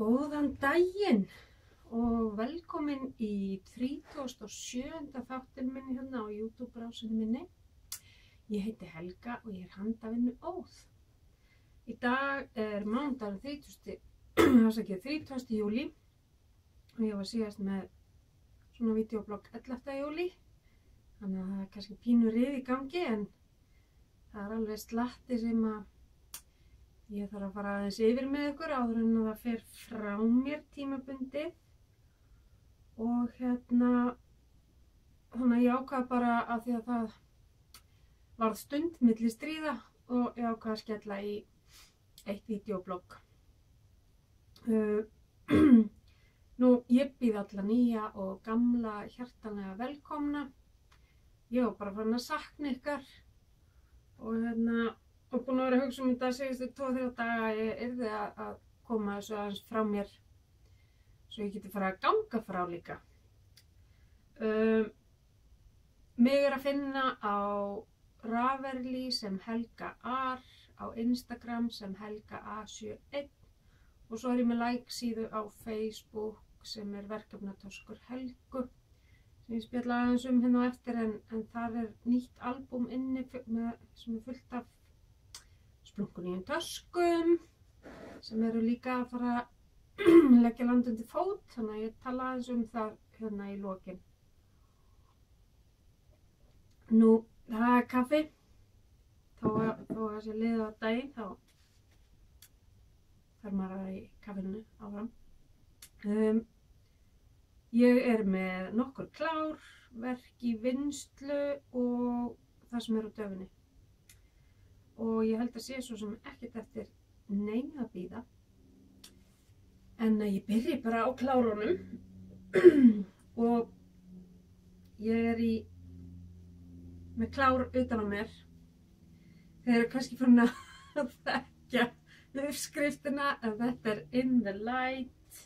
Góðan daginn og velkomin í 37. þáttinn minni hérna á YouTube-brásinu minni. Ég heiti Helga og ég handavinnu Óð. Í dag er mánudagurinn 30. júlí og ég var síðast með svona vídeoblogg 11. júlí. Þannig að það er kannski pínu rið í gangi en það er alveg slatti sem að ég þarf að fara aðeins yfir með ykkur áður en að það fer frá mér tímabundið og þannig að ég ákvað bara að því að það varð stund milli stríða og ég ákvað að skella í eitt vídeoblogg. Nú, ég býð alla nýja og gamla hjartanlega velkomna. Ég var bara farin að sakna ykkar og búin að vera að hugsa þetta síðustu 2-3 daga að ég yrði að koma þessu aðeins frá mér svo ég geti fara að ganga frá líka. Mig er að finna á Ravelli sem Helga Ar, á Instagram sem Helga A71 og svo er ég með like síðu á Facebook sem er Verkefnatöskur Helgu sem ég spjalla aðeins hérna á eftir en þar er nýtt albúm inni sem er fullt af splunkunýjum töskum sem eru líka að fara að leggja land undir fót, þannig að ég tala aðeins það hérna í lokin. Nú, það er kaffi, þó að sé liða á daginn, þá þarf maður að vera í kaffinu áfram. Ég er með nokkur klár, verk í vinnslu og það sem er á döfinni. Og ég held að sé svo sem ekkert eftir neina að bíða en að ég byrji bara á klárunum og ég er með klár utan á mér. Þeir eru kannski farin að þekkja uppskriftina en þetta er In the Light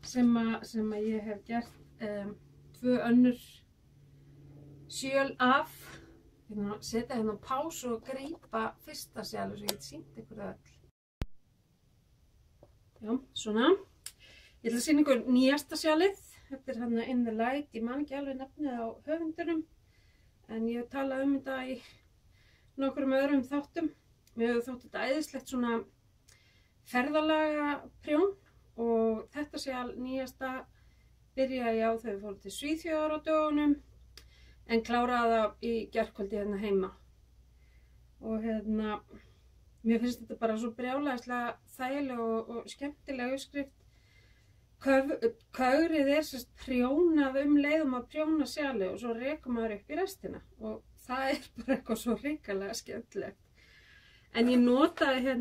sem að ég hef gert 2 önnur sjöl af. Ég er að setja hérna á pásu og grípa fyrsta sjálf svo ég get sýnt ykkur öll. Já, svona. Ég ætla að sýna ykkur nýjasta sjálfið. Þetta er hérna In the Light. Ég man ekki alveg nafnið á höfundunum en ég hef talað þetta í nokkrum öðrum þáttum. Mér hefur þótt þetta æðislegt svona ferðalaga prjón og þetta sjálf nýjasta byrjaði ég á þegar við fórum til Svíþjóðar á dögunum. En kláraði það í gærkvöldi hérna heima. Og mér finnst þetta bara svo brjálæðislega þægileg og skemmtileg uppskrift. Kögrið er sérst prjónað leiðum að prjóna sjálfið og svo rekur maður upp í restina. Og það er bara eitthvað svo hrikalega skemmtilegt. En ég notaði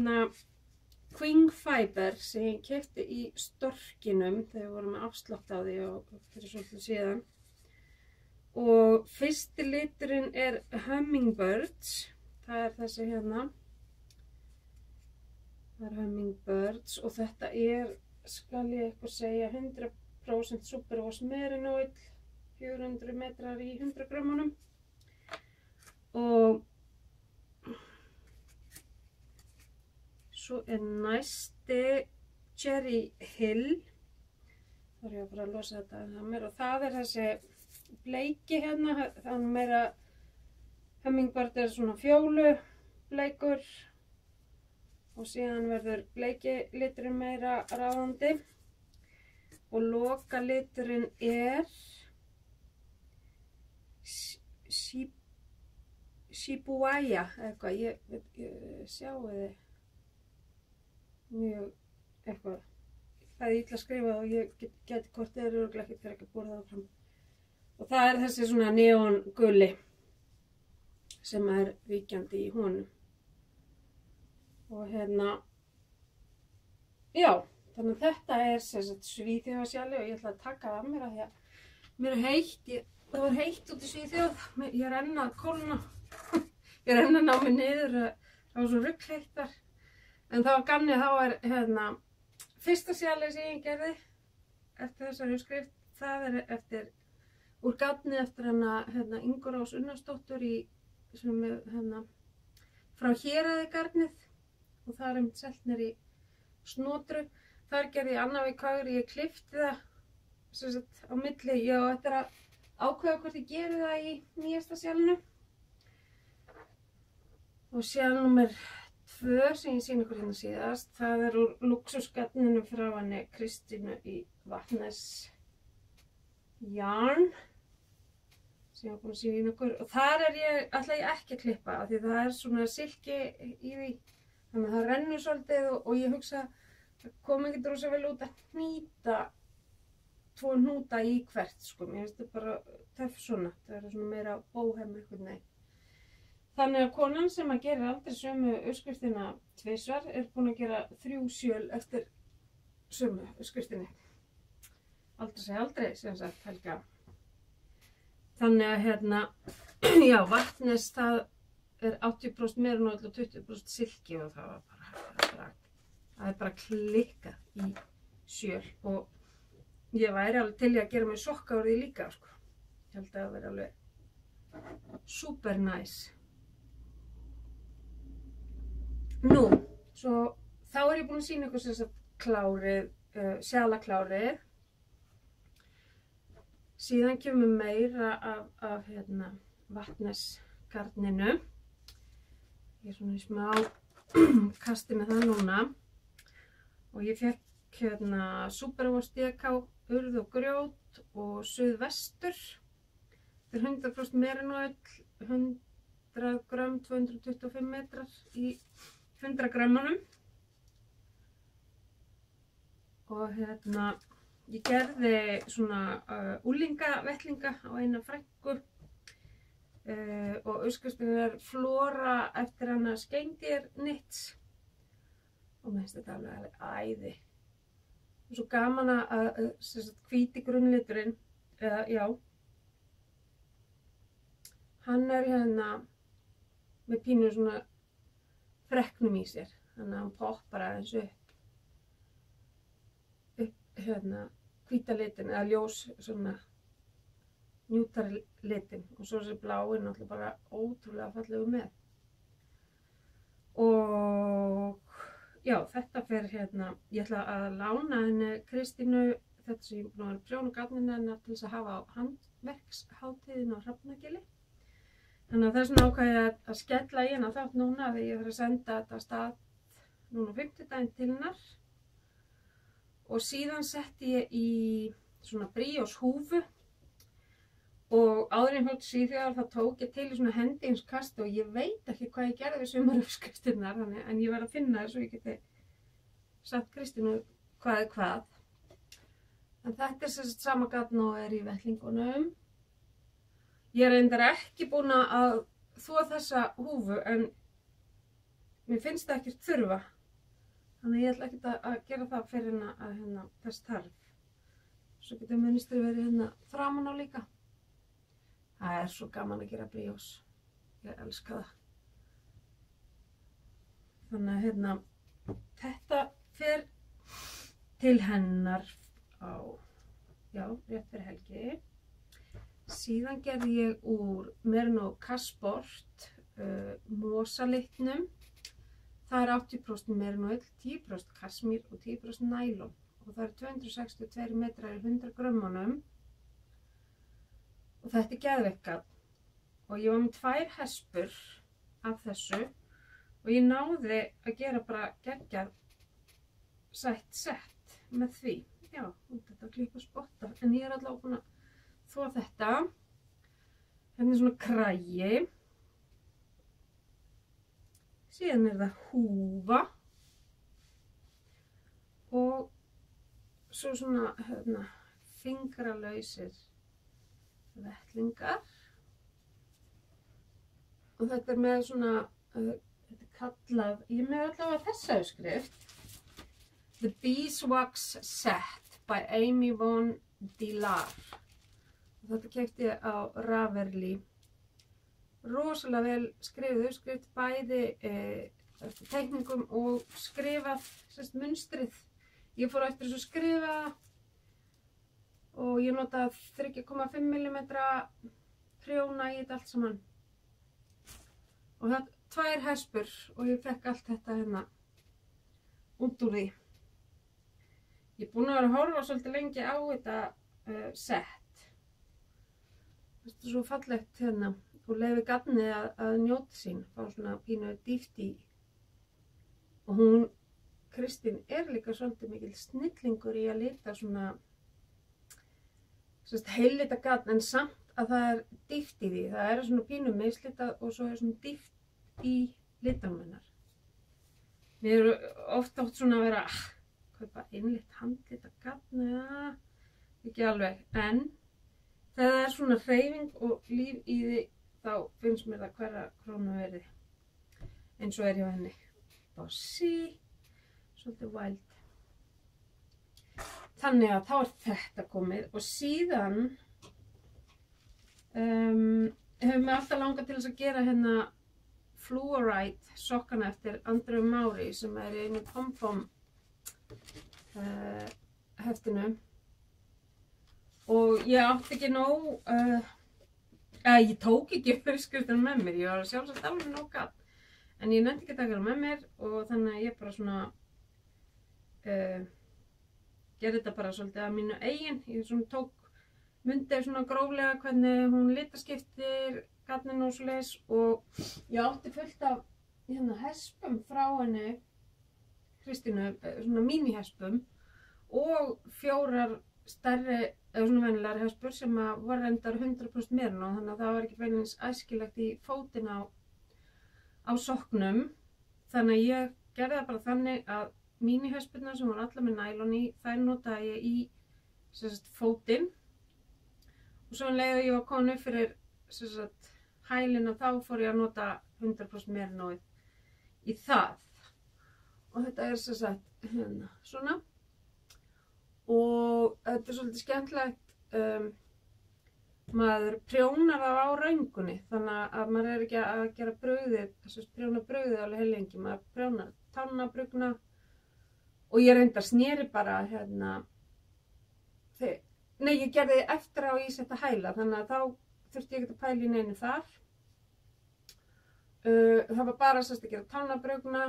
Queen Fiber sem ég keypti í Storkinum þegar við vorum með afslátt á því og fyrir svolítið síðan. Og fyrsti liturinn er Hummingbirds, það er þessi hérna, það er Hummingbirds og þetta er, skal ég eitthvað segja, 100% Superwash Merino-oil, 400 metrar í 100 grammunum og svo er næsti Cherry Hill, þá er ég að fara að losa þetta að mér og það er þessi bleiki hérna, þannig meira Hummingbird er svona fjólu bleikur og síðan verður bleiki liturinn meira ráðandi og loka liturinn er Shibuya eitthvað, ég sjáu þið mjög eitthvað, það er illa skrifað og ég geti hvort þeir eru örugglega ekkert fyrir ekki að búa það fram. Og það er þessi svona neonguli sem er ríkjandi í honum. Og já, þannig að þetta er Svíþjóðarsjali og ég ætla að taka það af mér af því að mér er heitt, það var heitt út í Svíþjóð, ég er enn að kólna, ég er enn að ná mig niður, það var svo ruggheitt þar. En þá gamni þá er fyrsta sjali sem ég gerði eftir þessari uppskrift, það er eftir úr gatni eftir Ingur Ás Unnarsdóttur sem frá Héraði garnið og það er selt niður í Snotru. þar gerði ég annað við kvægur, ég klippti það sem sagt á milli, ég á eftir að ákveða hvort ég geri það í nýjasta sjálfinu. Og sjálf nummer 2 sem ég sýni ykkur hérna síðast, það er úr lúxusgatninu frá henni Kristínu í Vatnes Yarn sem ég var búin að sýna ykkur, og þar ætla ég ekki að klippa af því það er svona silki í því, þannig að það rennur svolítið og ég hugsa það kom ekkert rosa vel út að hnýta 2 hnúta í hvert sko, mér finnst þetta bara töff svona, það er svona meira bóhem einhvern veginn. Þannig að konan sem að gera aldrei sömu uppskriftina tvisvar er búin að gera 3 sjöl eftir sömu uppskriftinni. Aldrei segja aldrei, sem sagt Helga. Þannig að hérna, já, Vatnes það er 80% meranóll og 20% silki og það var bara klikkað í sjöl og ég væri alveg til í að gera mig sokka úr því líka, sko. Ég held að það veri alveg super nice. Nú, svo þá er ég búin að sýna ykkur sem sagt klárið, sjalaklárið. Síðan kemur meira af hérna, Vatnesgarninu. Ég er svona í smá kasti með það núna. Og ég fekk hérna Superwash DK, urð og grjót og suðvestur. Þetta er 100% meranóll, 100 grömm, 225 metrar í 100 grömmunum. Og hérna, ég gerði svona unglingavettlinga á eina frænku og uppskriftin er Flora eftir hana Skeingir Knits og mér finnst þetta alveg æði. Og svo gaman að hvíti grunnliturinn, já, hann er hérna með pínu svona freknum í sér, þannig að hann poppar aðeins upp hérna hvíta litin eða ljós svona njútari litin og svo þessi blái náttúrulega bara ótrúlega fallegu með. Og já, þetta fer hérna, ég ætla að lána henni Kristínu þetta sem ég er búin að vera prjóna garninu hennar til þess að hafa á handverkshátíðin á Hrafnagili. Þannig að það er svona ákvæði að skella í hennar þátt núna þegar ég þarf að senda þetta af stað núna 50 til hennar. Og síðan setti ég í svona bríós húfu og áður en ég fór til Svíþjóðar þá tók ég til í svona hendingskast og ég veit ekki hvað ég gerði við sumar uppskriftirnar, en ég verð að finna það svo ég geti sagt Kristínu hvað er hvað. En þetta er sem sagt sama gatn og er í vettlingunum. Ég er reyndar ekki búin að þvo þessa húfu en mér finnst það ekkert þurfa. Þannig ég ætla ekkert að gera það fyrir hérna þess þarf. Svo getur munstri verið hérna framan á líka. Það er svo gaman að gera bríós. Ég elska það. Þannig að hérna, þetta fer til hennar á, já, rétt fyrir helgi. Síðan gerði ég úr Merino Casport mosalitnum. Það er 80% meranóll, 10% kasmír og 10% nælon. Og það er 262 metrar í 100 grömmunum. Og þetta er geðveikt garn. Og ég var með 2 hespur af þessu. Og ég náði að gera bara geggjað sætt sett með því. Já, þetta klippa spotta. En ég er allavega búin að þvo þetta. Hérna er svona kragi. Síðan er það húfa og svo svona hérna, fingralausir vettlingar. Og þetta er með svona, þetta er kallað, ég er með allavega þessa uppskrift. The Beeswax Set by Amy Von Dilar. Og þetta keypti ég á Ravelry. Rosalega vel skrifið uppskrift, bæði eftir teikningum og skrifað munstrið. Ég fór eftir þessu skrifa og ég notaði 3,5 mm prjóna í þetta allt saman. Og það 2 hespur og ég fekk allt þetta hérna út úr því. Ég er búin að vera að horfa svolítið lengi á þetta sett. Þetta er svo fallegt hérna og leyfi Gatni að njóta sín, fá svona pínu dýpt í. Og hún, Kristín, er líka svolítið mikil snillingur í að lita svona heillita gatn, en samt að það er dýpt í því. Það er svona pínu mislitað og svo er svona dýpt í litanum hennar. Mér eru oft átt svona að vera kaupa innlitt handlita gatn, ja, ekki alveg, en þegar það er svona hreyfing og líf í því, þá finnst mér það hverja krónu verið, eins og er hjá henni. Bossy, svolítið wild. Þannig að þá er þetta komið og síðan hefur mig alltaf langað til þess að gera hérna Fluoride sokkana eftir Andrew Maury sem er í einu Pom-Pom heftinu og ég átti ekki nóg, ég tók ekki uppskriftina með mér, ég var sjálfsagt alveg nóg gat, en ég nefndi ekki að taka það með mér og þannig að ég bara svona gerði þetta bara svolítið að mínu eigin. Ég svona myndi svona gróflega hvernig hún litaskiptir gatnin og svoleiðis og ég átti fullt af hérna hespum frá henni Kristínu, svona mínihespum og 4 stærri eða svona venjulegar hespur sem var reyndar 100% meira en þannig að það var ekki beinlínis æskilegt í fótinn á sokknum. Þannig að ég gerði það bara þannig að mínihespurnar sem voru allar með nælon í, þær notaði ég í fótinn og svo leið ég var komin upp fyrir hælinn og þá fór ég að nota 100% meira nóið í það. Og þetta er hérna svona og þetta er svolítið skemmtilegt, maður prjónar það á röngunni þannig að maður er ekki að gera brauðið, prjóna brauðið alveg heilengi, maður prjónar tannabrugna og ég reyndar sneri bara hérna, ég gerði eftir á í setta hæla þannig að þá þurfti ég ekki að pæla í neinu þar. Það var bara að gera tannabrugna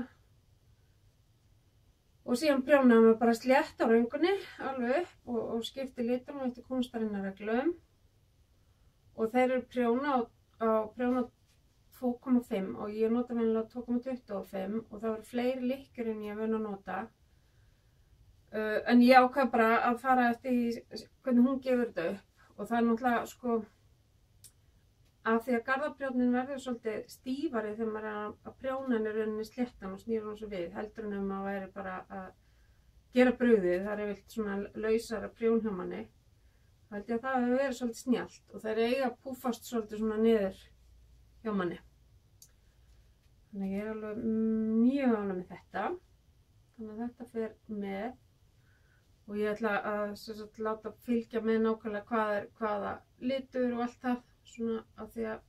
og síðan prjónaði maður bara slétt á röngunni alveg upp og skipti litunum eftir kúnstarinnar reglum og þeir eru prjóna á 2,5 og ég nota venjulega 2,25 og það voru fleiri lykkjur en ég er vön að nota. En ég ákvað bara að fara eftir hvernig hún gefur þetta upp og það er náttúrulega að því að garðaprjónin verður svolítið stífari þegar maður er að prjóna henni rauninni sléttan og snýra hún svo við heldur en maður væri bara að gera brauðið, það er yfirleitt svona lausara prjón hjá manni. Það held ég að það hefur verið svolítið snjallt og það er eiga að púfast svolítið svona niður hjá manni. Þannig að ég er alveg mjög ánægð með þetta. Þannig að þetta fer með og ég ætla að láta fylgja með nákvæmlega hvaða litur og allt það svona af því að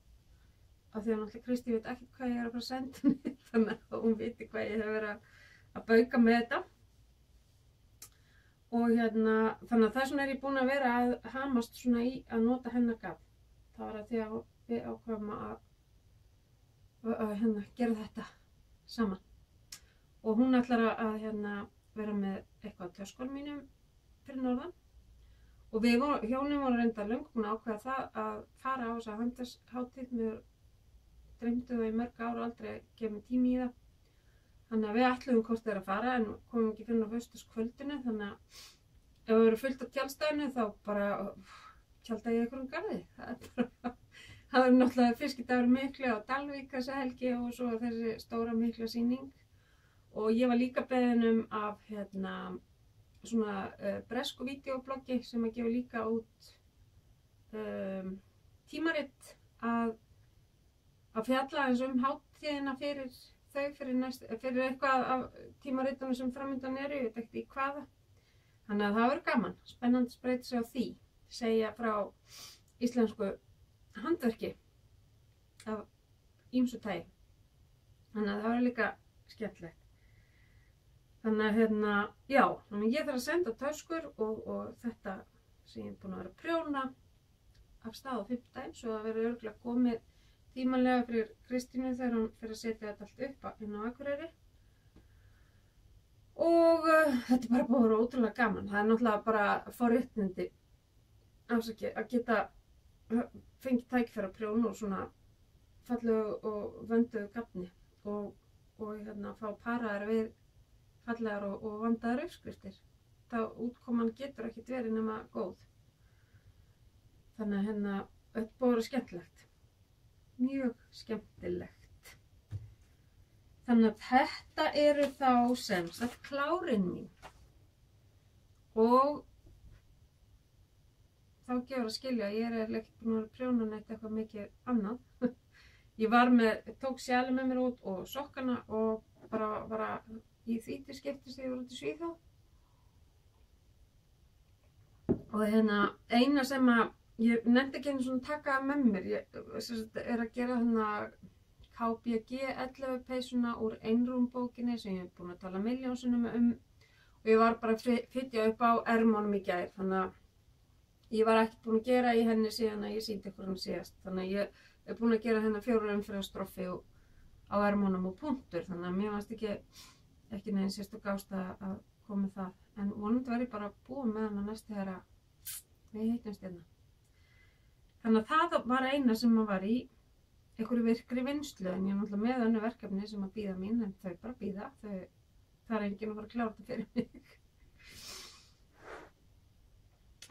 náttúrulega Kristín veit ekki hvað ég er að fara að senda henni þannig að hún viti hvað ég hef verið að bauka með þetta og hérna þannig að þess vegna er ég búin að vera að hamast svona í að nota hennar gatn. Það var að því að við ákváðum að gera þetta saman og hún ætlar að vera með eitthvað á töskunum mínum fyrir norðan og við hjónin vorum reyndar löngu búin að ákveða það að fara á þessa handverkshátíð. Mér dreymdi það í mörg ár og aldrei gefið mig tími í það. Þannig að við ætluðum hvort þeir að fara en komum ekki fyrir á föstudagskvöldinu þannig að ef það eru fullt á tjaldstæðinu þá bara tjalda ég einhverjum garði. Það er náttúrulega fiskidagur miklu á Dalvík þessa helgi og svo þessi stóra mikla sýning og ég var líka beðin af svona bresku vídeobloggi sem að gefa líka út tímarit að fjalla eins hátíðina fyrir þau, fyrir eitthvað af tímaritunum sem framöndan eru, ég veit ekki hvaða. Þannig að það verður gaman, spennandi að spreyta sig á því, segja frá íslensku handverki af ýmsu tagi. Þannig að það verður líka skemmtilegt. Þannig að já, þannig ég þarf að senda töskur og þetta sem ég er búin að vera að prjóna af stað á 5. svo það verður örugglega komið tímanlega fyrir Kristínu þegar hún fyrir að setja þetta allt upp inn á Akureyri. Og þetta bara búið að vera ótrúlega gaman. Það náttúrulega bara forréttindi að geta fengið tækifæri að prjóna úr svona fallegu og vönduðu gafni og fá paraðar við fallegar og vandaðar uppskriftir. Þá útkoman getur ekkert verið nema góð. Þannig að þetta búið að vera skemmtilegt. Mjög skemmtilegt. Þannig að þetta eru þá sem sagt klárin mín. Og þá gefur að skilja að ég er ekki búin að prjóna neitt eitthvað mikið annað. Ég tók sjali með mér út og sokkana og bara í því til skiptis þegar ég var út í Svíþjóð. Og eina sem að ég nefndi ekki einu svona taka með mér, ég er að gera KBG 11 peysuna úr einrúmbókinni sem ég hef búin að tala milljónsinnum og ég var bara að fitja upp á ermunum í gær, þannig að ég var ekki búin að gera í henni síðan að ég sýndi ykkur hann síðast, þannig að ég er búin að gera henni 4 umferðarstroffi á ermunum og punktur, þannig að mér fannst ekki neginn sérstök ástæða að koma með það, en vonandi var ég bara búin með hann að næstu þegar við hittumst hérna. Þannig að það var eina sem maður var í einhverju virkri vinnslu, en ég er náttúrulega með önnur verkefni sem að bíða mín, en þau bara bíða, það er enginn að fara að klára þetta fyrir mig.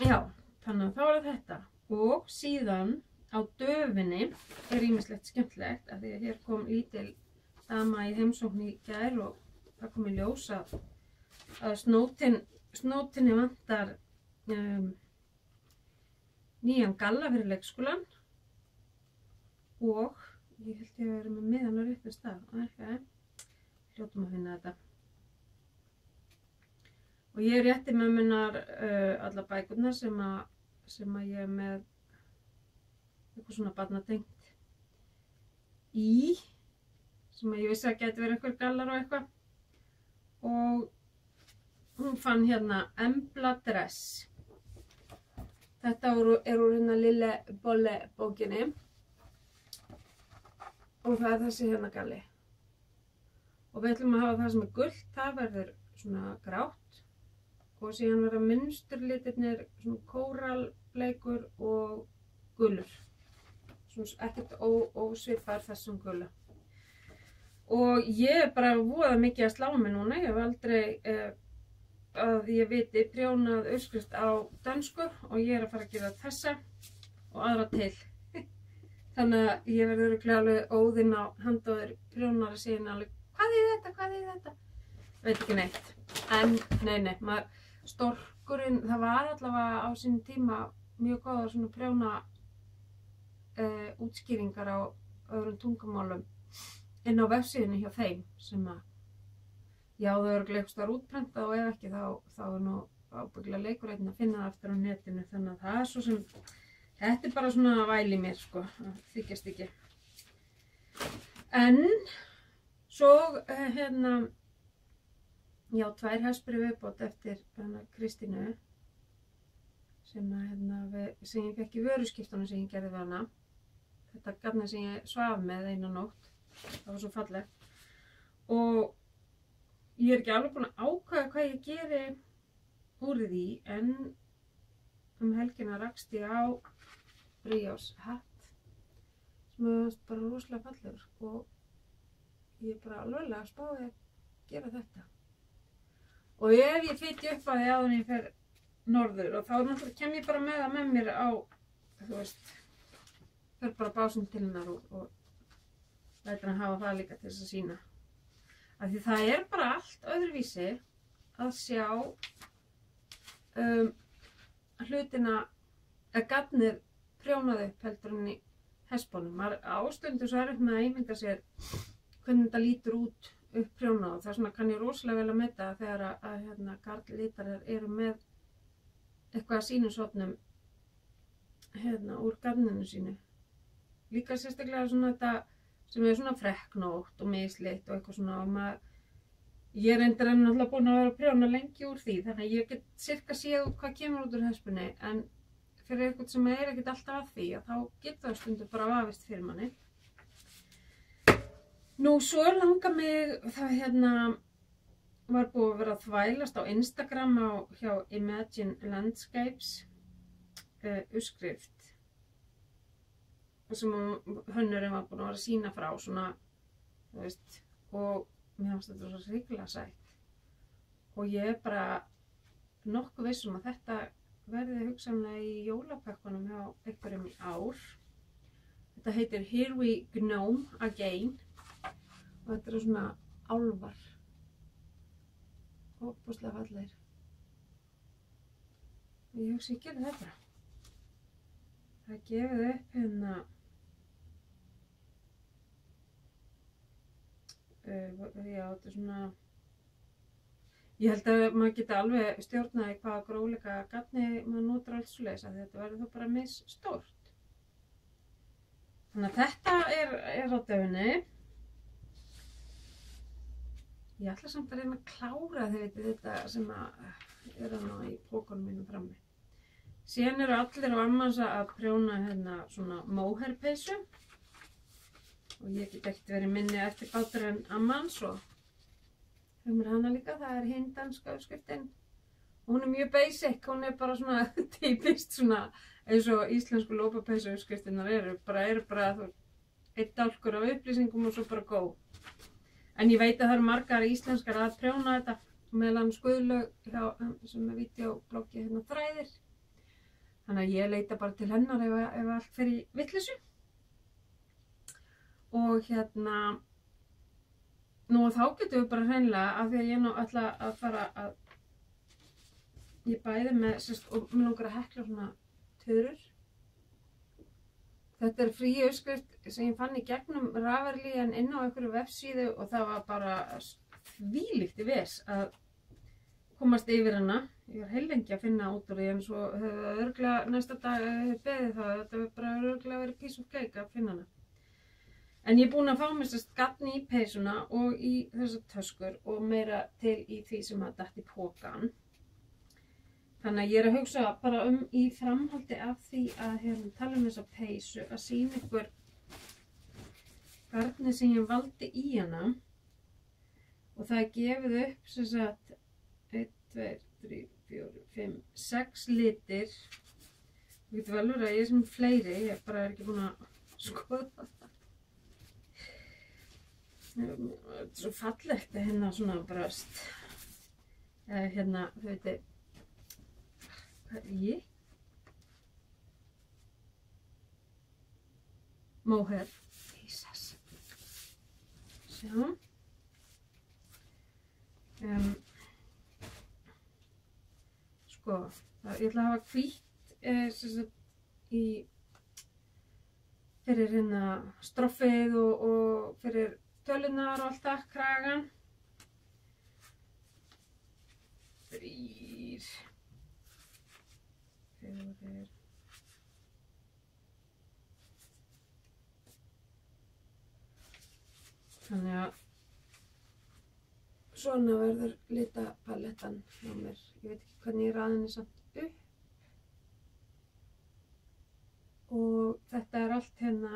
Já, þannig að þá var þetta. Og síðan á döfinni er ýmislegt skemmtilegt, af því að hér kom lítil dama í heimsókn í gær og það kom í ljós að snótinni vantar nýjan galla fyrir leikskólann. Og ég held ég að vera með miðan á réttum stað. Hljótum að finna þetta. Og ég rétti mömmunar alla bækurnar sem að ég er með eitthvað svona barnatengt í, sem að ég vissi að gæti verið eitthvað gallar og eitthvað. Og hún fann hérna Embla Dress. Þetta er úr hérna Lille Bolle bókinni. Og það er þessi hérna galli. Og við ætlum að hafa það sem er gult, það verður svona grátt. Og síðan verða munsturlitirnir svona kóralbleikur og gulur. Svona ekkert ósvipar þessum gula. Og ég er bara voða mikið að slá mig núna. Ég hef aldrei, að ég viti, prjónað uppskrift á dönsku og ég er að fara að gera þessa og aðra til. Þannig að ég verður örugglega alveg óðinn á handóður prjónara síðan alveg, hvað er þetta? Veit ekki neitt. En nei, storkurinn, það var allavega á sínum tíma mjög góðar svona prjóna útskýringar á öðrum tungumálum inn á vefsíðunni hjá þeim sem að, já, þau örugglega einhvers staðar útprentað og ef ekki þá er nú ábyggilega leikur einn að finna það eftir á netinu, þannig að það er svo sem þetta er bara svona væl í mér, sko, það þykjast ekki. En svo, já, 2 hespur í viðbót eftir Kristínu sem ég fekk í vöruskiptunum sem ég gerði við hana. Þetta garn sem ég svaf með eina nótt, það var svo fallegt. Og ég er ekki alveg búin að ákveða hvað ég geri úr því, en helgina rakst ég á Bríós hatt sem er bara rosalega fallegur og ég er bara alveg að spáði að gera þetta. Og ef ég fyti upp að því áður en ég fer norður og þá náttúrulega kem ég bara með það með mér á, þú veist, fer bara básum til hennar og lætur hann hafa það líka til þess að sýna. Af því það er bara allt öðruvísi að sjá hlutina, garnið prjónað upp heldur en í hespunum. Maður ástundur svo erfitt með að ímynda sér hvernig þetta lítur út upp prjónað og þess vegna kann ég rosalega vel að meta þegar að garnlítarar eru með eitthvað sýnishornum úr garninu sínu. Líka sérstaklega svona þetta sem er svona frekknótt og mislit og eitthvað svona og ég er reyndar náttúrulega búin að vera að prjóna lengi úr því þannig að ég get sirka séð hvað kemur út úr hespunni en fyrir eitthvað sem er ekkert alltaf að því að þá getur það stundur bara vafist fyrir manni. Nú svo langar mig það var búið að vera að þvælast á Instagram hjá Imagine Landscapes uppskrift sem hönnurinn var búin að vera að sýna frá svona, þú veist, og mér fannst þetta svo hrikalega sætt og ég er bara nokkuð viss að þetta verði hugsanlega í jólapökkunum hjá einhverjum í ár. Þetta heitir Here We Gnome Again og þetta eru svona álfar. Óbúslega fallegir. Ég hugsa ég gerði þetta. Það gefið upp hérna já, þetta er svona ég held að maður geti alveg stjórnaði hvaða grófleika gatni maður notar alls svoleiðis að þetta verður þá bara misstórt. Þannig að þetta er á döfinni. Ég ætla samt að reyna að klára þetta sem er í pókunum mínum frammi. Síðan eru allir á ammans að prjóna hérna svona móherpeysu og ég get ekkert verið minni eftir bátur en ammans og höfum hana líka, það er hinn danska uppskriftin. Hún er mjög basic, hún er bara svona typist svona eins og íslensku lopapeysu uppskriftinnar eru bara einn dálkur af upplýsingum og svo bara góð. En ég veit að það eru margar íslenskar að prjóna þetta meðan Guðlaug sem er vídeobloggi hérna Þræðir. Þannig að ég leita bara til hennar ef allt fer í vitleysu. Og hérna, nú þá getum við bara hreinlega af því að ég nú ætla að fara að ég bæði með, og mér langar að hekla svona törur. Þetta er frí uppskrift sem ég fann í gegnum Ravelry inn á einhverju vefsíðu og það var bara þvílíkt ves að komast yfir hana. Ég var heillengi að finna út úr því en svo hefur það örugglega næsta dag beðið það. Þetta hefur bara örugglega verið piece of cake að finna hana. En ég er búin að fá mér gatni í peysuna og í þessar töskur og meira til í því sem að datt í pokan. Þannig að ég er að hugsa bara í framhaldi af því að tala þessa peysu að sýna ykkur garnið sem ég valdi í hana og það er gefið upp sem sagt 1, 2, 3, 4, 5, 6 litir. Það getur vel verið að ég sem fleiri, ég bara er ekki búin að skoða það. Þetta er svo fallegt að hérna svona bröst. Hérna, þau veitir, hvað er ég? Mohair. Jesus. Sjá. Sko, ég ætla að hafa hvítt fyrir hérna stroffið og fyrir tölunar og allt það, kragan. 3, 4. Þannig að svona verður litapalettan hjá mér. Ég veit ekki hvernig ég raði henni samt upp. Og þetta er allt hérna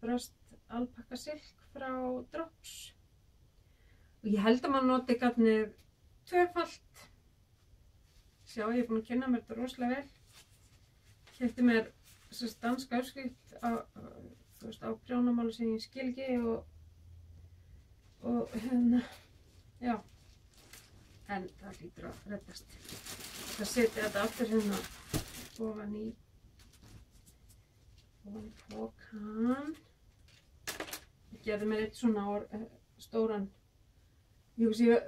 bröst alpakka silk frá Drops. Og ég held að maður noti garnið tvöfalt. Sjá, ég er búin að kynna mér þetta rosalega vel. Keypti mér danska uppskrift á prjónamáli sem ég skil ekki og hérna, já. En það hlýtur að reddast. Það setja þetta aftur hérna ofan í pokan. Ég gerði mér eitt svona stóran. Ég er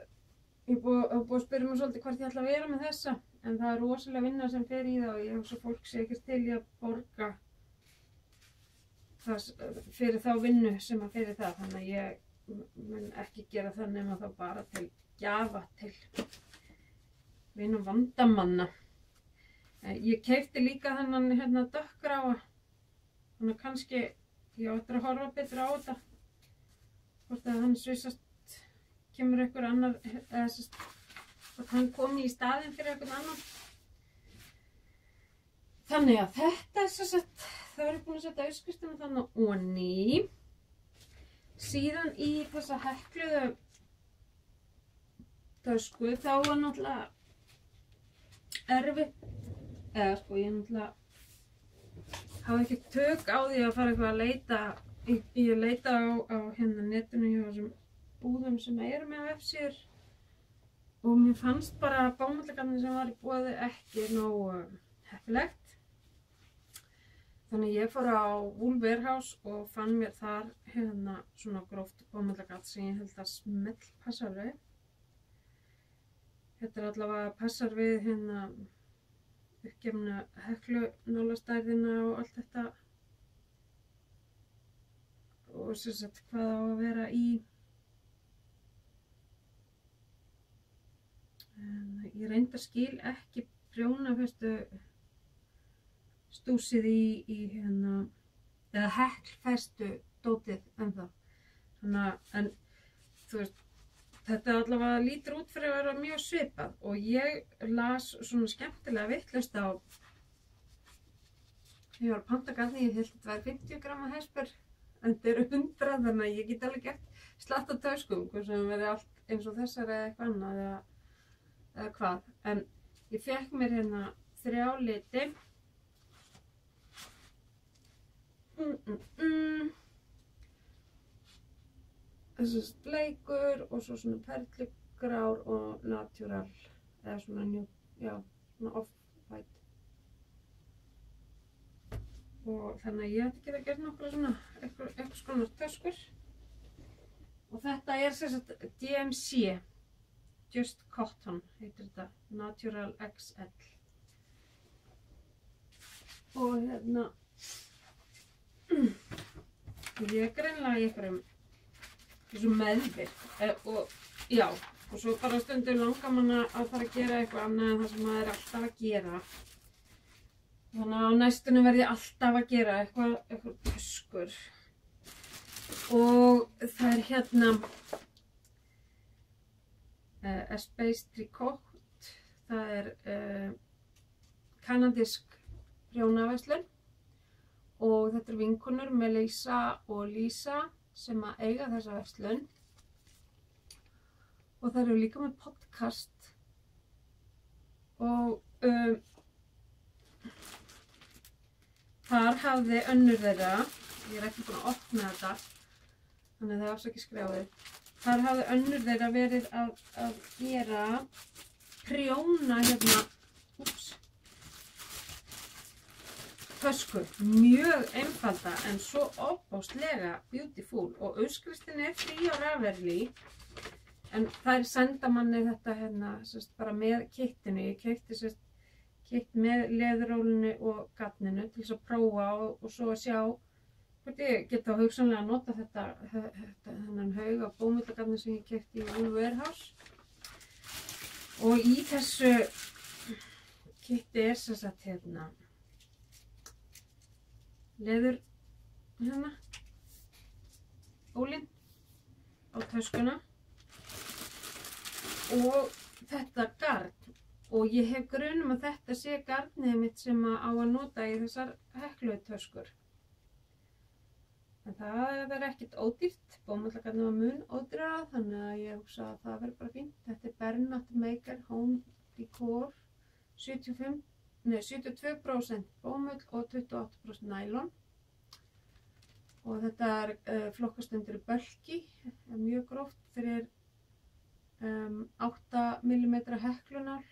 búið að spyrja mig svolítið hvort ég ætla að vera með þessa. En það er rosalega vinna sem fer í það og ég hugsa fólk sé ekkert til í að borga fyrir þá vinnu sem að fyrir það. Þannig að ég mun ekki gera það nema þá bara til gjafa til vina vandamanna. Ég keypti líka þennan hérna dökkgráa. Þannig að kannski ég ætla að horfa betur á þetta. Hvort að hann svissast kemur einhver annar, hvort hann komi í staðinn fyrir einhvern annan. Þannig að þetta það verður búin að setja uppskriftina þannig oní. Síðan í þessa hekluðu tösku þá var náttúrulega erfitt, eða sko ég náttúrulega hafa ekki tök á því að fara eitthvað að leita, ég leita á hérna netinu hjá þessum búðum sem eru með vefsíður og mér fannst bara bómullargarnið sem var í boði ekki nógu heppilegt. Þannig ég fór á Wool Warehouse og fann mér þar hérna svona gróft bómullargarn sem ég held að smell passar við. Þetta allavega passar við hérna uppgefna heklunálastærðina og allt þetta og sem sagt hvað á að vera í. Ég reyndar skil ekki prjónafestu stúsið í hérna eða heklfestu dótið ennþá. Þannig að en þú veist þetta allavega lítur út fyrir að vera mjög svipað og ég las svona skemmtilega vitlaust á ég var að panta garni, ég held að þetta væri 50 gramma hesper en þetta eru 100 þannig að ég get alveg gert slatt á töskum hvort sem verði allt eins og þessar eða eitthvað annað eða hvað en ég fekk mér hérna 3 liti þessi bleikur og svo svona perlugrár og natural eða svona svona off-white og þannig að ég ætti að gera nokkra svona eitthvað svona töskur og þetta sem sagt DMC Just Cotton heitir þetta Natural XL og hérna ég greinilega í einhverjum svo meðvirk og já og svo bara stundum langar mann að fara að gera eitthvað annað en það sem maður alltaf að gera þannig að á næstunni verð ég alltaf að gera eitthvað töskur og það hérna Espace Tricot það kanadísk prjónaverslun og þetta vinkonur Melissa og Lisa sem að eiga þessa verslun og það eru líka með podcast og þar hafði önnur þeirra ég er ekki búin að opna þetta þannig að það er afsakið skrjáðið þar hafði önnur þeirra verið að gera prjóna hérna tösku, mjög einfalda en svo óbáslega beautiful og uppskriftin frí á Ravelry en þær senda manni þetta hérna sérst, bara með kittinu, ég keypti sérst kitt með leðurólinu og garninu til þess að prófa og svo að sjá hvort ég geta hugsanlega að nota þennan haug af bómullargarni sem ég keypti í Wool Warehouse og í þessu kitti sem sagt hérna leður hérna ólinn á töskuna og þetta garn og ég hef grun að þetta sé garnið mitt sem á að nota í þessar heklutöskur en það er ekkert ódýrt bómullargarnið var mun ódýrara þannig að ég hugsa að það verður bara fínt þetta er Bernat Maker Home Decor 72% bómull og 28% nælon og þetta flokkast undir bölki, mjög gróft fyrir 8 mm heklunál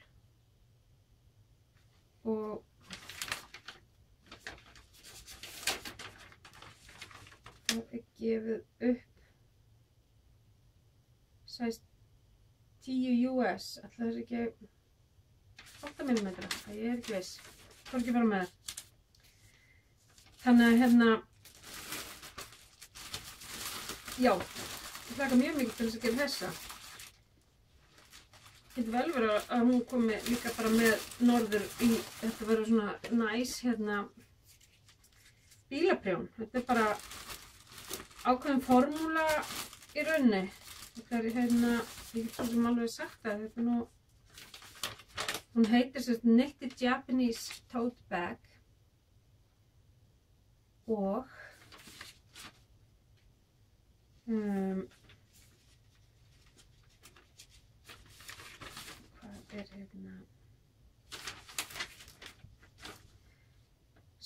og það er gefið upp size 10 US, alltaf þess ekki 8 mm, það ég er ekki viss, hvað ekki fara með það. Þannig að hérna, já, ég hlakka mjög mikið til þess að gera þessa. Getur vel verið að hún komi líka bara með norður í, þetta verður svona næs hérna bílaprjón. Þetta er bara ákveðin formúla í rauninni. Þetta er hérna, ég get svo sem alveg sagt það, þetta er nú, hún heitir sérst Knitted Japanese Tote Bag og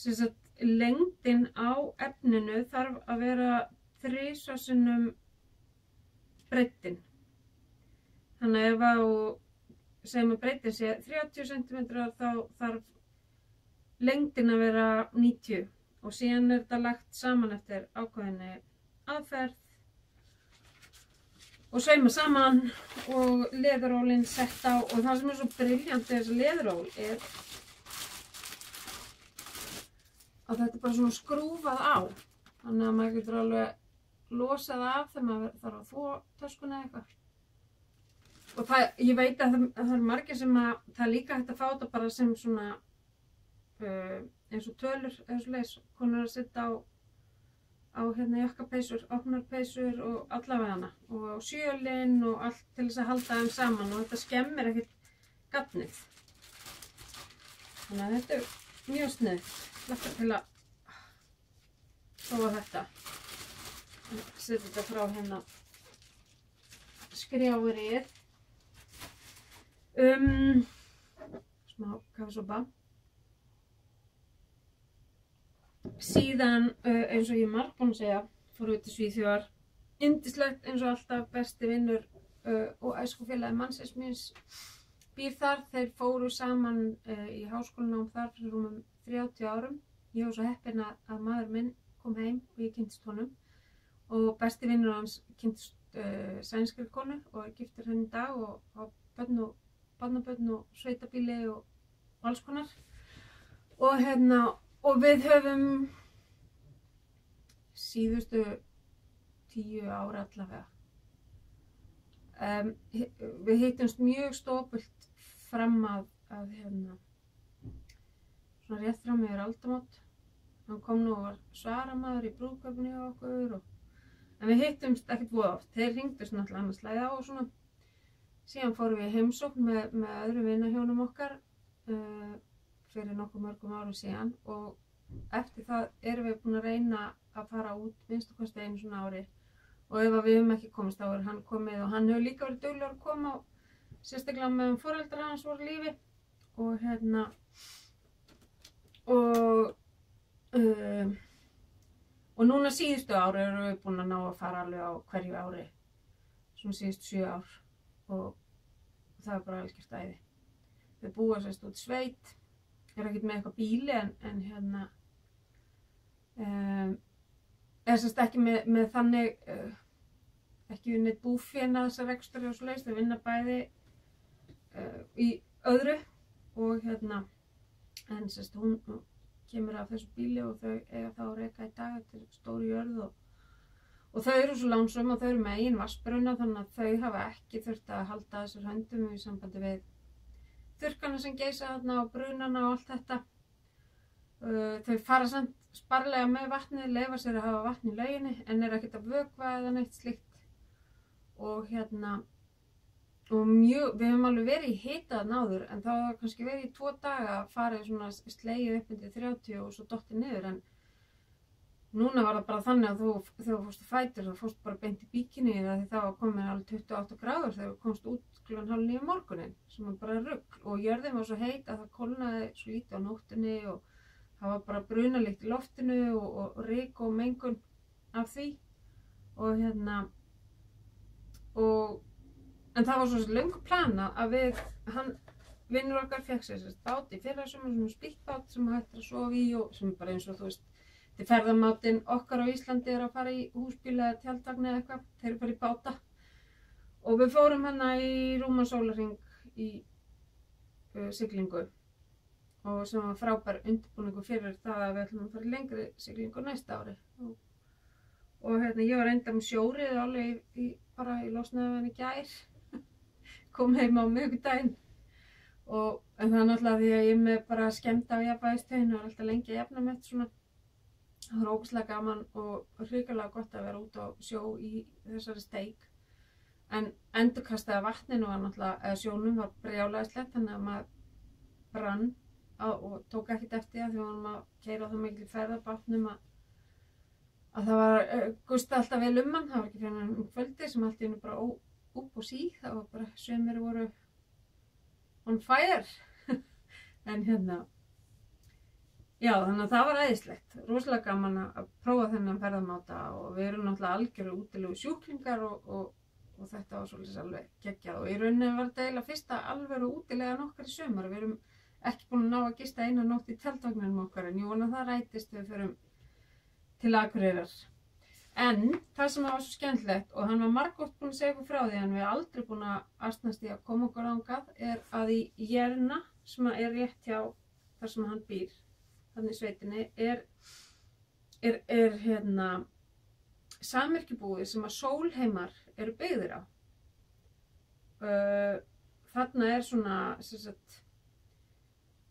sem sagt, lengdin á efninu þarf að vera 3 sinnum breiddin. Þannig ef á, segjum að breiddin sé 30 cm þá þarf lengdin að vera 90 og síðan þetta lagt saman eftir ákveðinni aðferð og sauma saman og leðurólinn sett á og það sem svo brilljant við þessi leðuról að þetta bara svona skrúfað á. Þannig að maður getur alveg losað af þegar maður þarf að þvo töskuna eitthvað. Og ég veit að það margir sem að það líka hægt að fá þetta bara sem svona eins og tölur eða svo leis. Konur að setja á jakkapeysur, opnarpeysur og allavega og sjölinn og allt til þess að halda þeim saman og þetta skemmir ekkert gatnið. Þannig að þetta mjög sniðugt. Hlakkar til að prófa þetta. Setja þetta frá skrjáfurið. Smá kaffisopa. Síðan, eins og ég margbúin að segja, fórum við til Svíþjóðar. Yndislegt eins og alltaf, besti vinnur og æskufélagi mannsins míns býr þar. Þeir fóru saman í háskólanám þar fyrir rúmum 30 árum. Ég var svo heppin að maður minn kom heim og ég kynntist honum. Og besti vinnur hans kynntist sænskri konu og er giftur henni í dag og á börn og barnabörn og sveitabíli og alls konar. Og við höfum síðustu 10 ár allavega. Við hittumst mjög stópult fram að svona rétt fram yfir aldamót. Hann kom nú og var svaramaður í brúðkaupinu hjá okkur en við hittumst ekkert voða oft. Þeir hringdust náttúrulega annars slagið á og svona. Síðan fórum við í heimsókn með öðrum vinahjónum okkar fyrir nokkuð mörgum árum síðan og eftir það erum við búin að reyna að fara út minnst og kosti einu svona ári og ef við höfum ekki komist þá hann komið og hann hefur líka verið duglegur að koma sérstaklega meðan foreldrar hans voru á lífi og núna síðustu ári erum við búin að ná að fara alveg á hverju ári svona síðustu 7 ár og það er bara algjört æði. Við búum sérst út sveit, er ekkert með eitthvað bíli er sérst ekki með þannig ekki við neitt búféna þessar rekstur og svoleiðis, þau vinna bæði í öðru og en sérst hún kemur af þessu bíli og þau eiga þá að reka í dag, þetta er stór jörð og þau eru svo lánsöm og þau eru með eigin vatnsbrunna þannig að þau hafa ekki þurft að halda þessar höndum í sambandi við þurrkana sem geisa þarna og brunana og allt þetta. Þau fara samt sparlega með vatnið, leyfa sér að hafa vatn í lauginni en er ekkert að vökva eða neitt slíkt og og við höfum alveg verið í hita þarna áður en þá var kannski verið í 2 daga að fara svona slegið upp undir 30 og svo dottið niður en núna var það bara þannig að þegar þú fórst á fætur þá fórst bara beint í bíkinni því það var komin alveg 28 gráður þegar þú komst út klukkan 8:30 morguninn sem var bara rugl og jörðin var svo heit að það kólnaði svo lítið á nóttunni og það var bara brunalikt í loftinu og ryk og mengun af því og en það var svo löngu plana að vinnur okkar fékk sér bát í fyrrasumar, svona spýttbát sem hægt að sofa í og sem bara eins og þú veist til ferðamátinn okkar á Íslandi er að fara í húsbíl eða tjaldvagn eða eitthvað, þeir eru bara í báta og við fórum í rúman sólarhring í siglingu og sem var frábær undirbúningur fyrir það að við ætlum að fara í lengri siglingu næsta ári og ég var enda með sjórið alveg bara í losnaði í gær kom heim á miðvikudaginn en það er náttúrulega því að ég er með bara skemmta á jafnvægistöðinu og er alltaf lengi að jafna með svona það var ógeðslega gaman og hrikalega gott að vera út á sjó í þessari steik en endurkastaði vatninu var náttúrulega, eða sjónum var brjálæðislegt þannig að maður brann og tók ekkert eftir það því við vorum að keyra á það miklu ferðabátnum að það var gusta alltaf vel hann, það var ekki fyrir kvöldi sem allt í einu bara upp og sí, það var bara sumir voru on fire en Já, þannig að það var æðislegt, rosalega gaman að prófa þennan ferðamáta og við erum náttúrulega algjörlega útilegu sjúklingar og þetta var svolítið alveg geggjað og í rauninni var þetta eiginlega fyrsta alvöru útilegan okkar í sumar. Við erum ekki búin að ná að gista eina nótt í tjaldvagninum okkar en ég vona að það rætist þegar við förum til Akureyrar. En það sem var svo skemmtilegt og hann var margoft búin að segja okkur frá því en við erum aldrei búin að astnast í að koma okkur þangað er að í Jerna sem er rétt hjá þar sem hann býr þannig í sveitinni er hérna samyrkjubúið sem að Sólheimar eru byggðir á. Þarna er svona, sem sagt,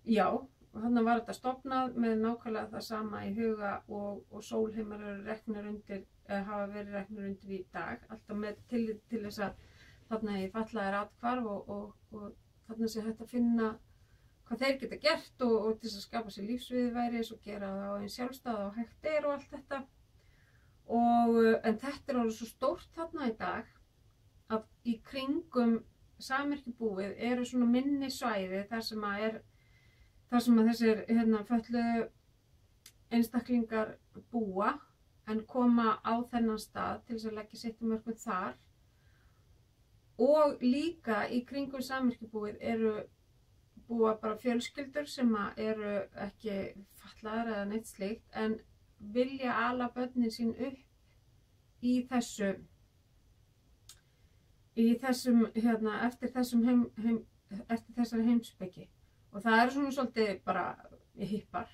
já, þarna var þetta stofnað með nákvæmlega það sama í huga og Sólheimar eru reknir undir, hafa verið reknir undir í dag, alltaf með tillit til þess að þarna í fatlaðir athvarf og þarna sé hægt að finna hvað þeir geta gert og til þess að skapa sér lífsviðurværis og gera það á einn sjálfstæða og hægt og allt þetta. En þetta er alveg svo stórt þarna í dag að í kringum samyrkjubúið eru svona minni svæði þar sem að þessir fötluðu einstaklingar búa en koma á þennan stað til þess að leggja sitt mörkum þar. Og líka í kringum samyrkjubúið eru búa bara fjölskyldur sem eru ekki fatlaðar eða neitt slíkt en vilja ala börnin sín upp í þessum eftir þessari heimspeki og það eru svona svolítið bara hippar,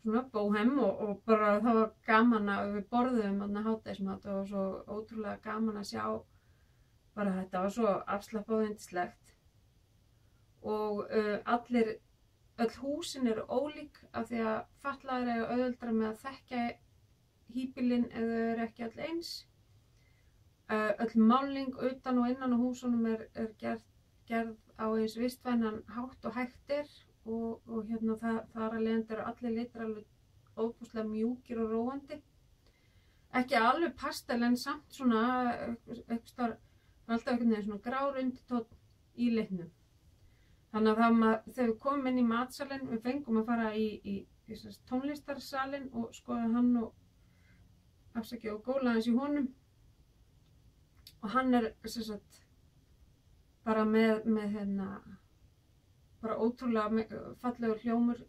svona bóhem og bara það var gaman að við borðum þarna hádegismat og svo ótrúlega gaman að sjá bara þetta var svo afslappað og yndislegt. Og öll húsin eru ólík af því að fatlaðir eiga auðveldara með að þekkja híbýlin ef þau eru ekki öll eins. Öll máling utan og innan á húsunum er gerð á eins vistvænan hátt og hægt og hérna þar að leiðandi eru allir litir alveg óbúslega mjúkir og róandi. Ekki alveg pastel en samt svona alltaf einhvern veginn svona grár undirtónn í litnum. Þannig að þegar við komum inn í matsalinn, við fengum að fara í tónlistarsalinn og skoða hann og góla hans í honum. Og hann er bara með bara ótrúlega fallegur hljómur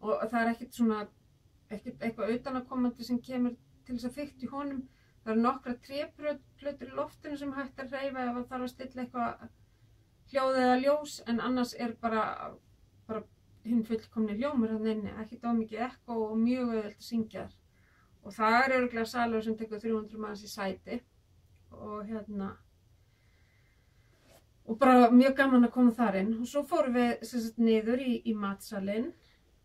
og það er ekkert eitthvað utanaðkomandi sem kemur til þess að fikta í honum. Það eru nokkra tréplötur í loftinu sem hægt að hreyfa ef það þarf að stilla eitthvað hljóð eða ljós en annars er bara hinn fullkomni hljómur hann inni, ekki ómikið ekko og mjög auðvelt að syngja þar. Og það er örugglega salur sem tekur 300 manns í sæti og bara mjög gaman að koma þar inn. Og svo fórum við niður í matsalinn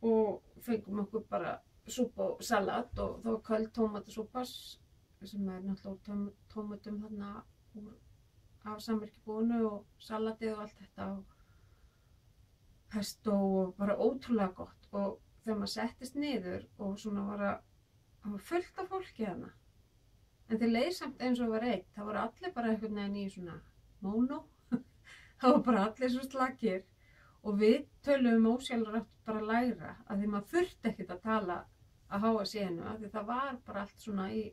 og fengum okkur bara súpu og salat og það var köld tómatasúpa sem er náttúrulega úr tómatum þarna af samyrkjubúinu og salatið og allt þetta og pesto og bara ótrúlega gott og þegar maður settist niður og svona var fullt af fólki þarna en þeir leið samt eins og var einn, það voru allir bara einhvern veginn í svona mónó það var bara allir svo slakir og við töluðum ósjálfrátt bara lægra að því maður þurfti ekkert að tala að háa senu af því það var bara allt svona í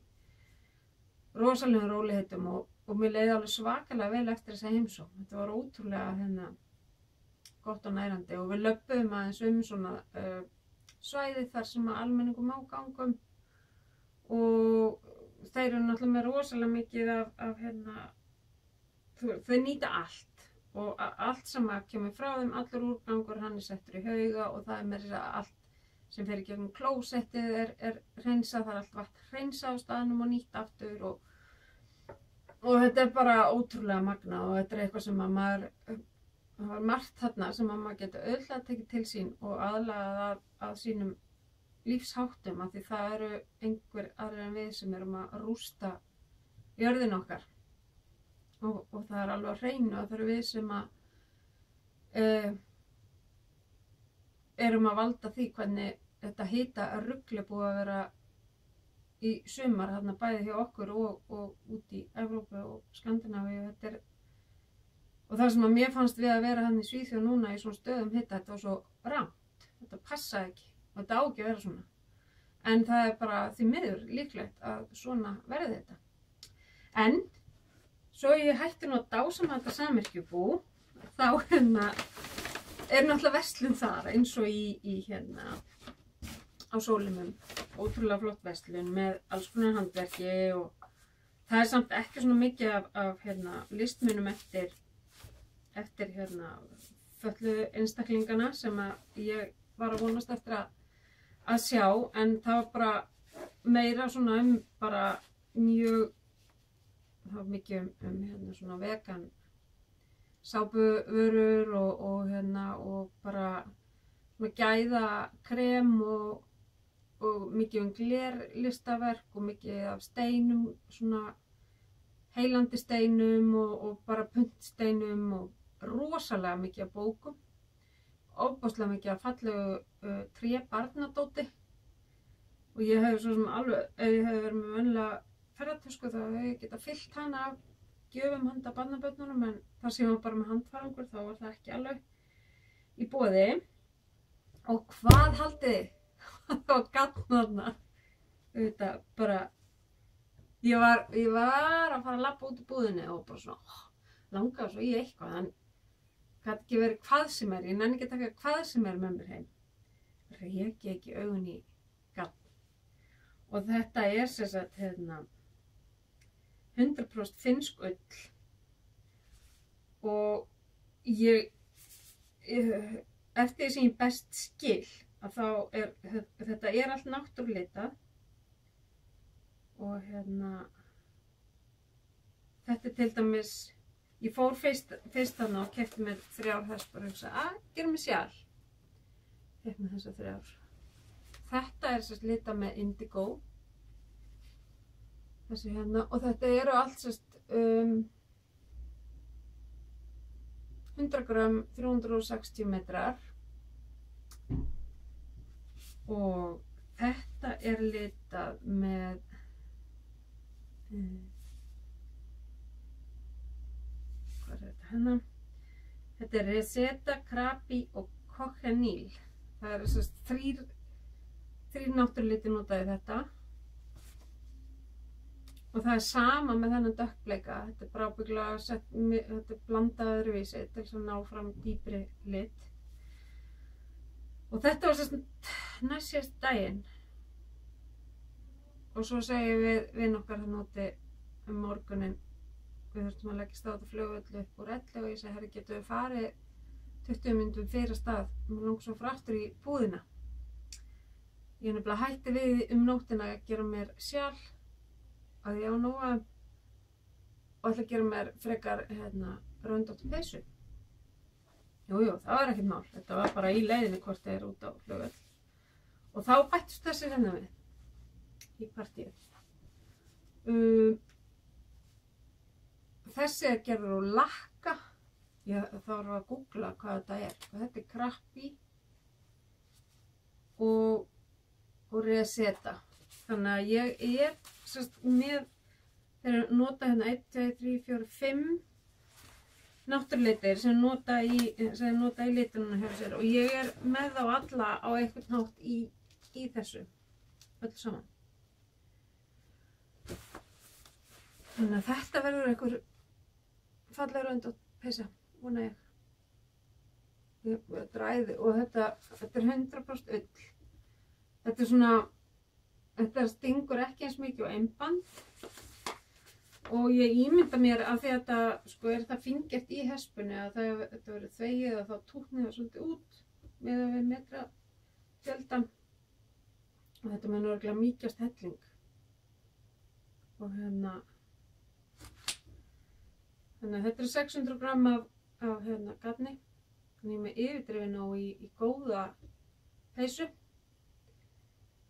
rosalegum róliheitum og mér leiði alveg svakalega vel eftir þessa heimsókn. Þetta var ótrúlega gott og nærandi og við löbbuðum aðeins svona svæði þar sem að almenningum má gangum og þeir eru náttúrulega með rosalega mikið af þau nýta allt og allt sem kemur frá þeim, allur úrgangur hann er settur í hauga og það er með þess að allt sem fer í gegnum klósettið er hreinsað, það er allt vatn hreinsað á staðnum og nýtt aftur og þetta er bara ótrúlega magnað og þetta er eitthvað sem að það var margt þarna sem að maður getur auðvitað tekið til sín og aðlaga að sínum lífsháttum af því það eru einhver aðrir en við sem erum að rústa jörðin okkar og það er alveg á hreinu og það eru við sem að erum að valda því hvernig þetta hitarugl búið að vera í sumar þarna bæði hjá okkur og út í Evrópu og Skandinavíu. Og það sem að mér fannst við að vera hann í Svíþjóð núna í svona stöðum hita, þetta var svo rangt, þetta passaði ekki og þetta á ekki að vera svona. En það er bara því miður líklegt að svona verði þetta. En svo ég hætti nú að dásama þetta samyrkjubú, þá er náttúrulega verslun þar eins og í á Sólimum. Ótrúlega flott verslun með alls konar handverki og það er samt ekki svona mikið af listmunum eftir fötluðu einstaklingana sem að ég var að vonast eftir að sjá, en það var bara meira svona bara mjög, það var mikið svona vegan sápuvörur og bara svona gæðakrem og mikið glerlistaverk og mikið af steinum, svona heilandi steinum og bara puntsteinum og rosalega mikið af bókum, ofboðslega mikið af fallegu trébarnadóti og ég hef svo sem alveg, ef ég hef verið með venjulega ferðartösku þá hef ég getað fyllt hana af gjöfum handa barnabörnunum, en þar sem ég var bara með handfarangur þá var það ekki alveg í boði. Og hvað haldið þið? Það var gatnarna. Þetta bara, ég var að fara að labba út í búðinni og bara svona langaði svo í eitthvað, en gat ekki verið hvað sem er, ég nenni ekki að taka hvað sem er með mér heim. Reki ekki augun í gatn. Og þetta er sem sagt 100% finnsk ull og eftir því sem ég best skil að þá þetta er allt náttúrulitað og þetta er til dæmis, ég fór fyrst þarna og keypti mér 3 hespur og hugsa gera mér sjal, keypti mér þessar 3. Þetta er sérst litað með indigo, þessi og þetta eru allt sérst 100 grömm, 360 metrar og þetta er litað með hvað er þetta hennar? Þetta er Reseta, Krabi og Cochineal. Það er sérst 3 náttúrulitir notaði þetta og það er sama með þennan dökkbleika. Þetta er bara ábyggilega þetta er blandað öðruvísi til þess að ná fram dýpri lit. Og þetta var sérst næst síðast daginn. Og svo segjum við vinn okkar þannig úti morguninn. Við þurftum að leggja stað á flugvelli upp úr 11 og ég segi, herri, getum við farið 20 mínútum fyrir stað. Mér langar svo að fara aftur í búðina. Ég nefnilega hætti við nóttina að gera mér sjal að ég á nóga og ætla að gera mér frekar röndóttu peysu. Jújú, það var ekkert mál. Þetta var bara í leiðinni hvort það er út á flugvöll. Og þá bættust þessi við í partíið. Þessi er gerður úr lakka. Ég þarf að googla hvað þetta er. Þetta er Krabi og Reseta. Þannig að ég er sérst með, þeir nota 1, 2, 3, 4, 5 náttúrulitir sem nota í litunum hjá sér og ég er með þá alla á einhvern hátt í þessu öll saman. Þannig að þetta verður einhver fallega röndótt peysa, vona ég. Þetta er æði og þetta er 100% ull. Þetta er svona, þetta stingur ekki eins mikið á einband og ég ímynda mér að því að þetta, sko, er það fíngert í hespunni að þetta verður þvegið og þá tútni það svolítið út með að við metra fjöldan og þetta með örugglega mýkjast helling og þannig að þetta er 600 gramm af garni, þannig ég með yfirdrifin og í góða peysu.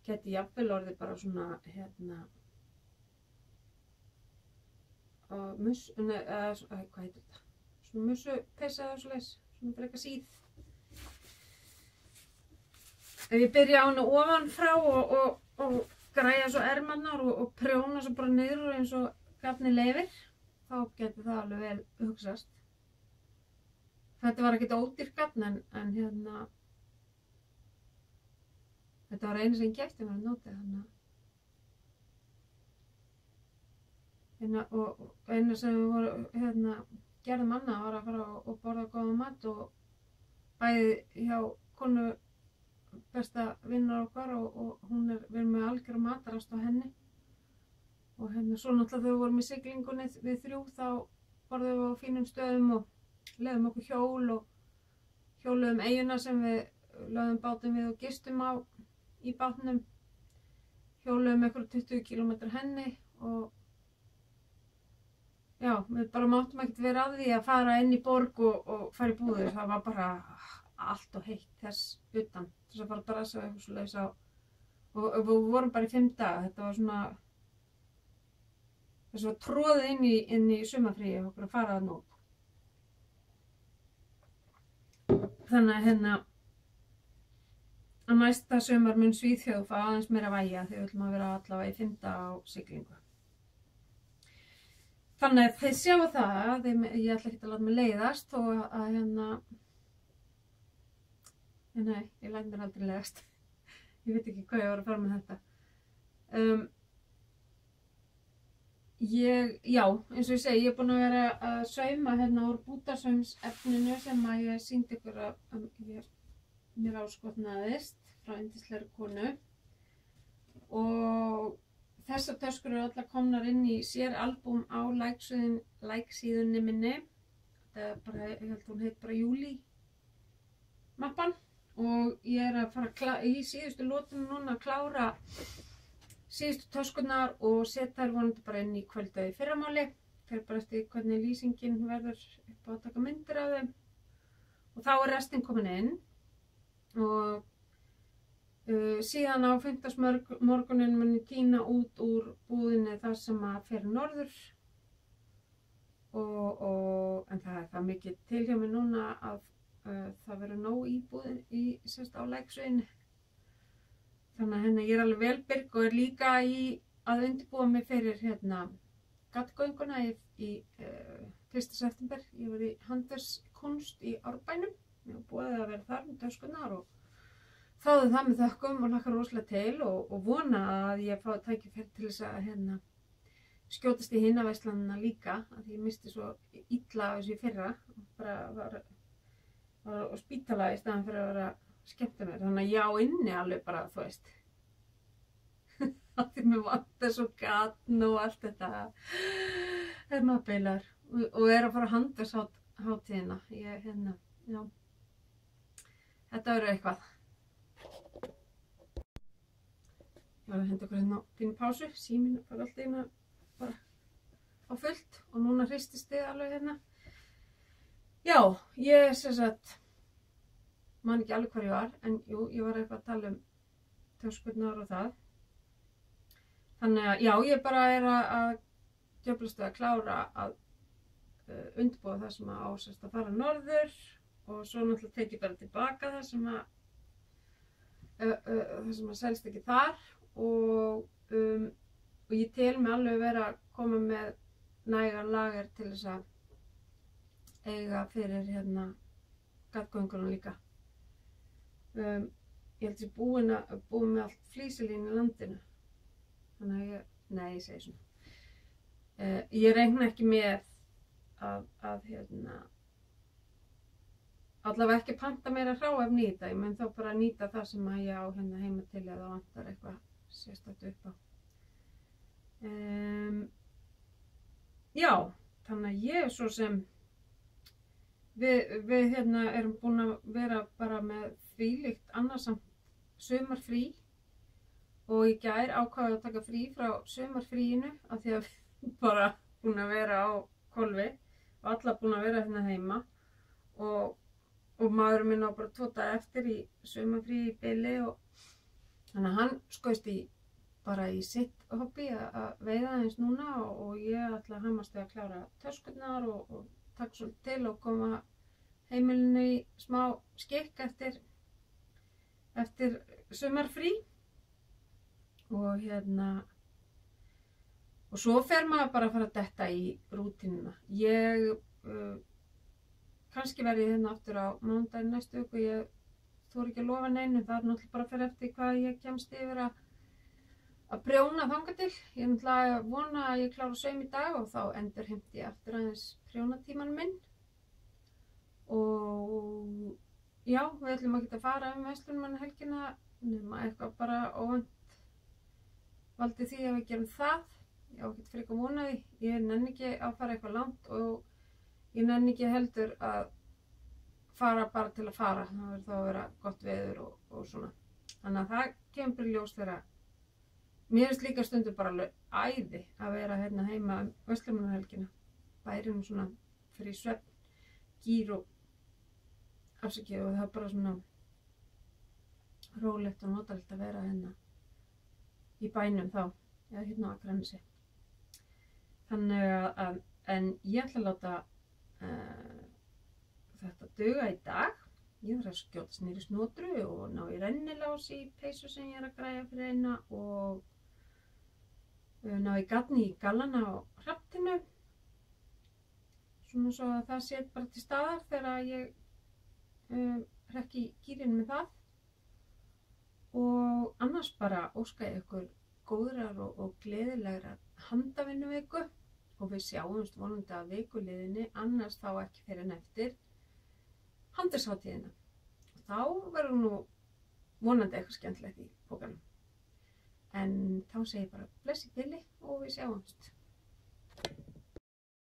Gæti jafnvel orðið bara svona hvað heitir þetta? Svona mussupeysa eða svoleiðis, svona frekar síð. Ef ég byrja á hana ofan frá og græja svo ermarnar og prjóna svo bara niður eins og garnið leyfir, þá geti það alveg vel hugsast. Þetta var ekkert ódýrt garn en Þetta var einu sem ég keypti mér að nota og einu sem við voru, gerðum annað var að fara og borða góðan mat og bæði hjá konu besta vinnar okkar og við erum með algjör matarast á henni og svo náttúrulega þegar við vorum í siglingunni við 3 þá borðum við á fínum stöðum og leiðum okkur hjól og hjóluðum eyjuna sem við lögðum bátinn við og gistum á í bátnum, hjóluðum einhverjum 20 km henni og já, við bara máttum ekkert vera að því að fara inn í borg og fara í búðir, það var bara allt og heitt þess utan, þess að fara að brasa eitthvað svo leiðis á og við vorum bara í 5 daga, þetta var svona þess að tróðið inn í sumarfríi okkur að fara að nóg. Þannig að næsta sumar mun Svíþjóð fá aðeins meira vægja því við ætlum að vera allavega í 5 daga á siglingu. Þannig að þið sjáu það, ég ætla ekki að láta mig leiðast og að nei, ég læt mér aldrei leiðast. Ég veit ekki hvað ég var að fara með þetta. Já, eins og ég segi, ég er búin að vera að sauma úr bútasaumsefninu sem að ég sýndi ykkur að mér áskotnaðist frá yndislegri konu og þessar töskur eru allar komnar inn í sér albúm á like-síðunni minni. Þetta er bara, ég held hún heit bara Júlí mappan og ég er að fara í síðustu lótinu núna að klára síðustu töskurnar og setja þær vonandi bara inn í kvöldu í fyrramáli. Fer bara eftir hvernig lýsingin verður upp á að taka myndir af þeim og þá er restin komin inn og síðan á 5. morgunin mun ég tína út úr búðinni þar sem að fer norður en það er það mikið til hjá mig núna að það verður nóg í búðinni á læksveginn. Þannig að ég er alveg velbyrg og er líka að undirbúa mig fyrir gaddgönguna í 1. september. Ég var í handverkskunst í Árbænum. Ég var búið að vera þar með töskurnar og þáði það með þökkum og hlakkar rosalega til og vona að ég fái tækifæri til þess að skjótast í hina verslanina líka af því ég misti svo illa af þessu í fyrra og bara var á spítala í staðan fyrir að vera að skemmta mér. Þannig að ég á inni alveg bara, þú veist að því mér vantar svo gatn og allt þetta maður beilar og er að fara að handverkshátíðina. Já, þetta verður eitthvað. Ég var að henda okkur á pínu pásu, síminn var alltaf bara á fullt og núna hristist þið alveg Já, ég sem sagt man ekki alveg hvar ég var, en jú, ég var eitthvað að tala töskurnar og það. Þannig að já, ég bara er að djöflast við að klára að undirbúa það sem að ásast að fara norður og svo náttúrulega tek ég bara tilbaka það sem að selst ekki þar og ég tel mig alveg vera að koma með nægan lager til þess að eiga fyrir gaddgönguna líka. Ég held að ég búin með allt flísilín í landinu. Þannig að ég segi svona. Ég reikna ekki með að allavega ekki panta meira hráefni í þetta. Ég mun þá bara að nýta það sem að ég á heima til eða vantar eitthvað sérstakt upp á. Já, þannig að ég svo sem við erum búin að vera bara með þvílíkt annarsamt sumarfrí og í gær ákváðu að taka frí frá sumarfríinu af því að við bara búin að vera á hvolfi og alla búin að vera heima og maðurinn minn á bara 2 daga eftir í sumarfrí í bili og þannig að hann skoðist bara í sitt hobby að veiða eins núna og ég ætla að hamast við að klára töskurnar og taka svolítið til og koma heimilinu í smá skikk eftir sumarfrí og og svo fer maður bara að fara að detta í rútínuna. Ég kannski verði aftur á mánudaginn næstu viku. Ég þori ekki að lofa neinu, það náttúrulega bara fyrir eftir hvað ég kemst yfir að prjóna þangað til. Ég náttúrulega vona að ég klára saum í dag og þá endurheimti ég aftur aðeins prjónatíman minn. Og já, við ætlum ekki að fara verslunarmannahelgina nema eitthvað bara óvænt valdi því að við gerum það. Ég á ekkert frekar von á því. Ég nenni ekki að fara eitthvað langt og ég nenni ekki heldur að fara bara til að fara. Það verður þá að vera gott veður og svona. Þannig að það kemur bara í ljós þegar mér finnst líka stundum bara æði að vera hérna heima verslunarmannahelgina. Bærinn svona fyrir svefn, gír og afsakið og það er bara svona rólegt og notalegt að vera hérna í bænum þá, eða hérna á Akranesi. Þannig að, en ég ætla að láta þetta duga í dag. Ég þarf að skjóta niður í snotru og ná í rennilás í peysu sem ég er að græja fyrir eina og ná í gatni í gallana á hrafntinu. Svona svo að það sé bara til staðar þegar ég hrekki gírinn með það. Og annars bara óska ég ykkur góðrar og gleðilegrar handavinnuviku og við sjáumst vonandi að vikuliðinni, annars þá ekki fyrir en eftir handverkshátíðina. Og þá verður nú vonandi eitthvað skemmtilegt í pokanum. En þá segi ég bara bless í bili og við sjáumst.